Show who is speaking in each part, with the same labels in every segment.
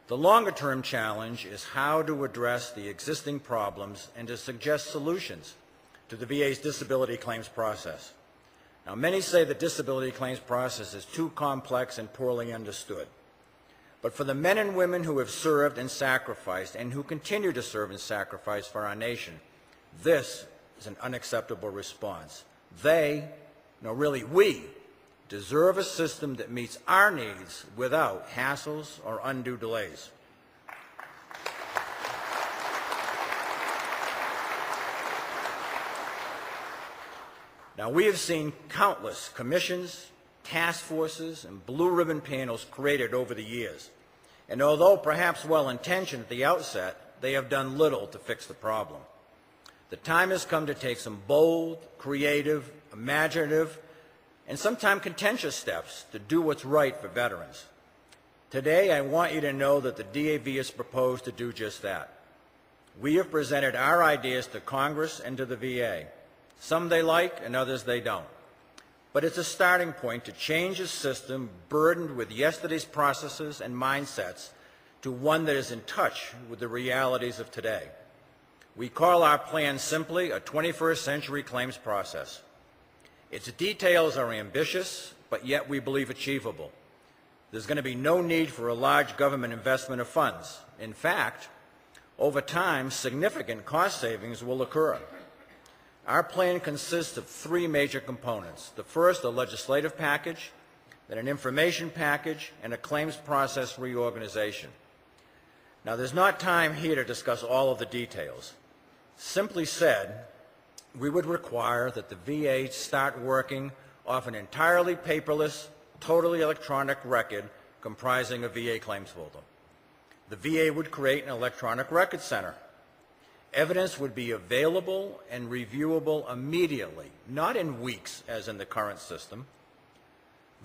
Speaker 1: The longer-term challenge is how to address the existing problems and to suggest solutions to the VA's disability claims process. Now, many say the disability claims process is too complex and poorly understood. But for the men and women who have served and sacrificed and who continue to serve and sacrifice for our nation, this is an unacceptable response. They, no, really we, deserve a system that meets our needs without hassles or undue delays. Now, we have seen countless commissions, task forces, and blue ribbon panels created over the years. And although perhaps well-intentioned at the outset, they have done little to fix the problem. The time has come to take some bold, creative, imaginative, and sometimes contentious steps to do what's right for veterans. Today, I want you to know that the DAV has proposed to do just that. We have presented our ideas to Congress and to the VA. Some they like and others they don't. But it's a starting point to change a system burdened with yesterday's processes and mindsets to one that is in touch with the realities of today. We call our plan simply a 21st century claims process. Its details are ambitious, but yet we believe achievable. There's going to be no need for a large government investment of funds. In fact, over time, significant cost savings will occur. Our plan consists of three major components. The first, a legislative package, then an information package, and a claims process reorganization. Now, there's not time here to discuss all of the details. Simply said, we would require that the VA start working off an entirely paperless, totally electronic record comprising a VA claims folder. The VA would create an electronic record center. Evidence would be available and reviewable immediately, not in weeks as in the current system.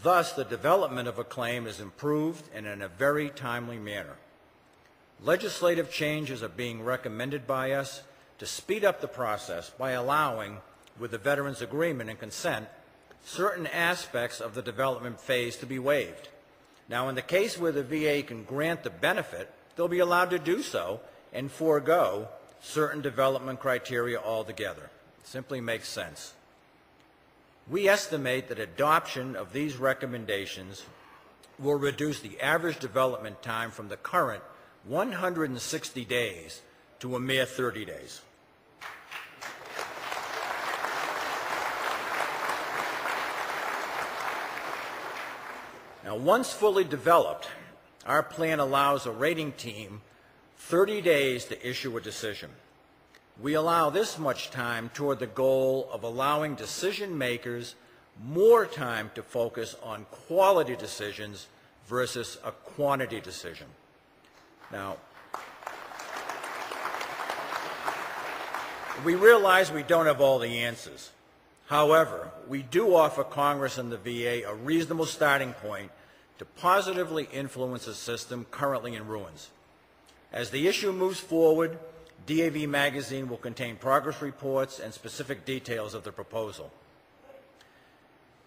Speaker 1: Thus, the development of a claim is improved and in a very timely manner. Legislative changes are being recommended by us to speed up the process by allowing, with the Veterans Agreement and consent, certain aspects of the development phase to be waived. Now, in the case where the VA can grant the benefit, they'll be allowed to do so and forego certain development criteria altogether. It simply makes sense. We estimate that adoption of these recommendations will reduce the average development time from the current 160 days to a mere 30 days. Now, once fully developed, our plan allows a rating team 30 days to issue a decision. We allow this much time toward the goal of allowing decision makers more time to focus on quality decisions versus a quantity decision. Now, we realize we don't have all the answers. However, we do offer Congress and the VA a reasonable starting point to positively influence a system currently in ruins. As the issue moves forward, DAV magazine will contain progress reports and specific details of the proposal.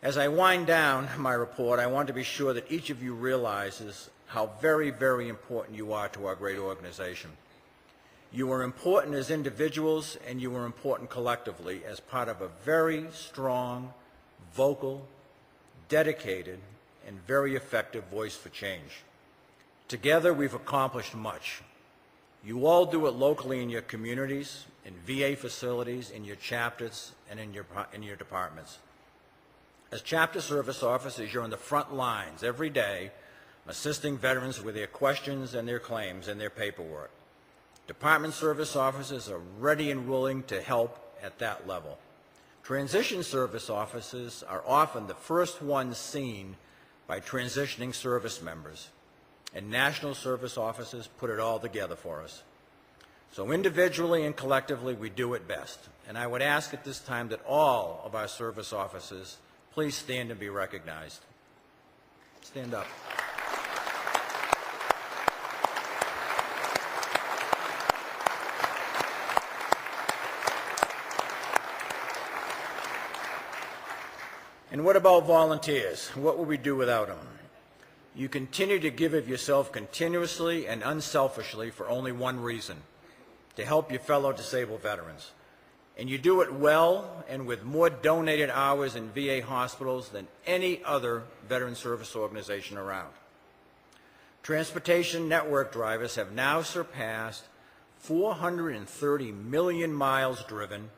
Speaker 1: As I wind down my report, I want to be sure that each of you realizes how very, very important you are to our great organization. You are important as individuals, and you are important collectively as part of a very strong, vocal, dedicated, and very effective voice for change. Together, we've accomplished much. You all do it locally in your communities, in VA facilities, in your chapters, and in your departments. As chapter service officers, you're on the front lines every day, assisting veterans with their questions and their claims and their paperwork. Department service officers are ready and willing to help at that level. Transition service officers are often the first ones seen by transitioning service members, and national service officers put it all together for us. So individually and collectively, we do it best. And I would ask at this time that all of our service officers please stand and be recognized. Stand up. And what about volunteers? What would we do without them? You continue to give of yourself continuously and unselfishly for only one reason: to help your fellow disabled veterans. And you do it well and with more donated hours in VA hospitals than any other veteran service organization around. Transportation network drivers have now surpassed 430 million miles driven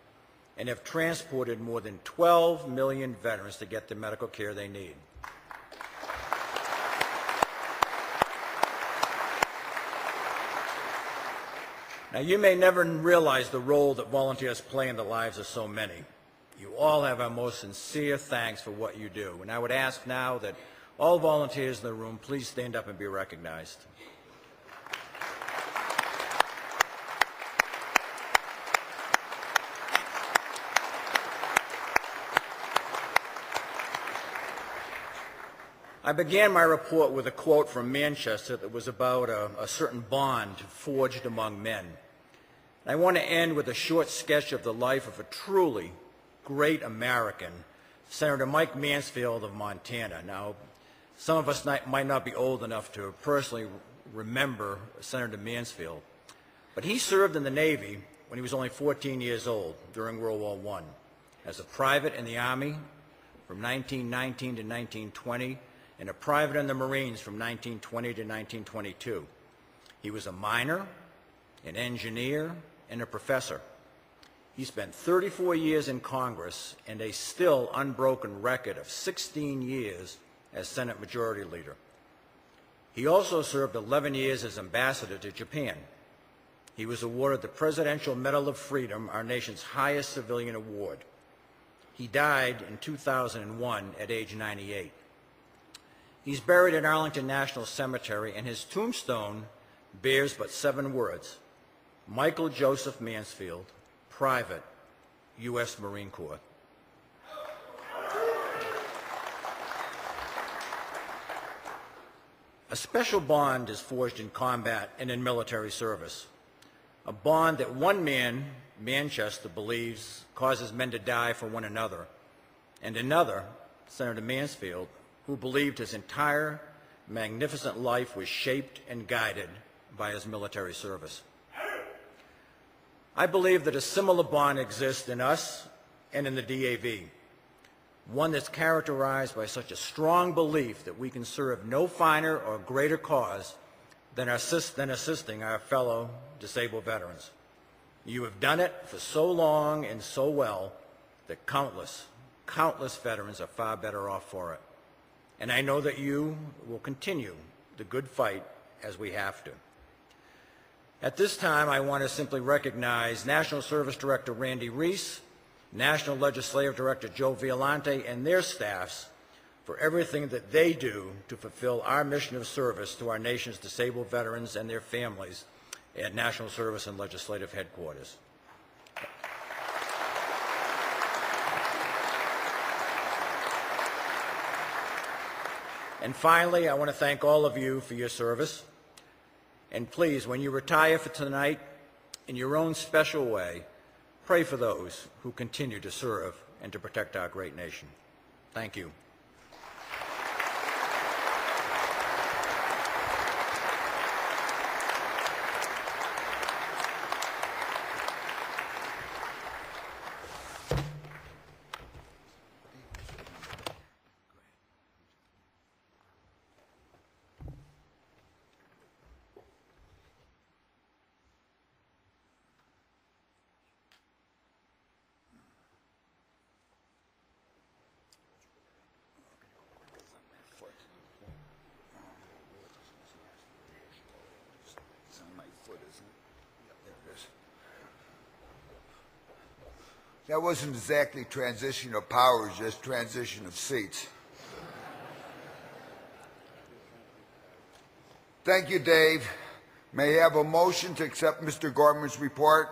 Speaker 1: and have transported more than 12 million veterans to get the medical care they need. Now, you may never realize the role that volunteers play in the lives of so many. You all have our most sincere thanks for what you do. And I would ask now that all volunteers in the room please stand up and be recognized. I began my report with a quote from Manchester that was about a certain bond forged among men. I want to end with a short sketch of the life of a truly great American, Senator Mike Mansfield of Montana. Now, some of us might not be old enough to personally remember Senator Mansfield, but he served in the Navy when he was only 14 years old during World War I as a private in the Army from 1919 to 1920, and a private in the Marines from 1920 to 1922. He was a miner, an engineer, and a professor. He spent 34 years in Congress and a still unbroken record of 16 years as Senate Majority Leader. He also served 11 years as ambassador to Japan. He was awarded the Presidential Medal of Freedom, our nation's highest civilian award. He died in 2001 at age 98. He's buried at Arlington National Cemetery, and his tombstone bears but 7 words: Michael Joseph Mansfield, Private, U.S. Marine Corps. A special bond is forged in combat and in military service, a bond that one man, Manchester, believes causes men to die for one another, and another, Senator Mansfield, who believed his entire magnificent life was shaped and guided by his military service. I believe that a similar bond exists in us and in the DAV, one that's characterized by such a strong belief that we can serve no finer or greater cause than assisting our fellow disabled veterans. You have done it for so long and so well that countless veterans are far better off for it. And I know that you will continue the good fight as we have to. At this time, I want to simply recognize National Service Director Randy Reese, National Legislative Director Joe Violante, and their staffs for everything that they do to fulfill our mission of service to our nation's disabled veterans and their families at National Service and Legislative Headquarters. And finally, I want to thank all of you for your service. And please, when you retire for tonight, in your own special way, pray for those who continue to serve and to protect our great nation. Thank you.
Speaker 2: That wasn't exactly transition of powers, just transition of seats. Thank you, Dave. May I have a motion to accept Mr. Gorman's report?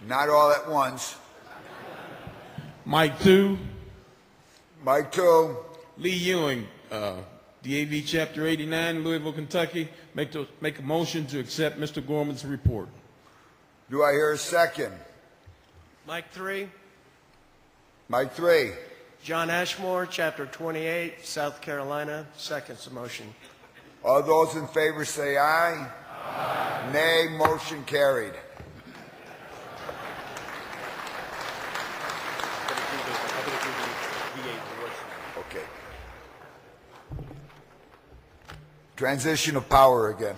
Speaker 2: Not all at once.
Speaker 3: Mike 2.
Speaker 2: Mike 2.
Speaker 3: Lee Ewing, DAV Chapter 89, Louisville, Kentucky. Make a motion to accept Mr. Gorman's report.
Speaker 2: Do I hear a second?
Speaker 4: Mike 3.
Speaker 2: Mike 3.
Speaker 4: John Ashmore, Chapter 28, South Carolina, seconds the motion.
Speaker 2: All those in favor say aye. Aye. Nay. Motion carried. Okay. Transition of power again.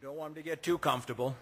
Speaker 1: Don't want them to get too comfortable.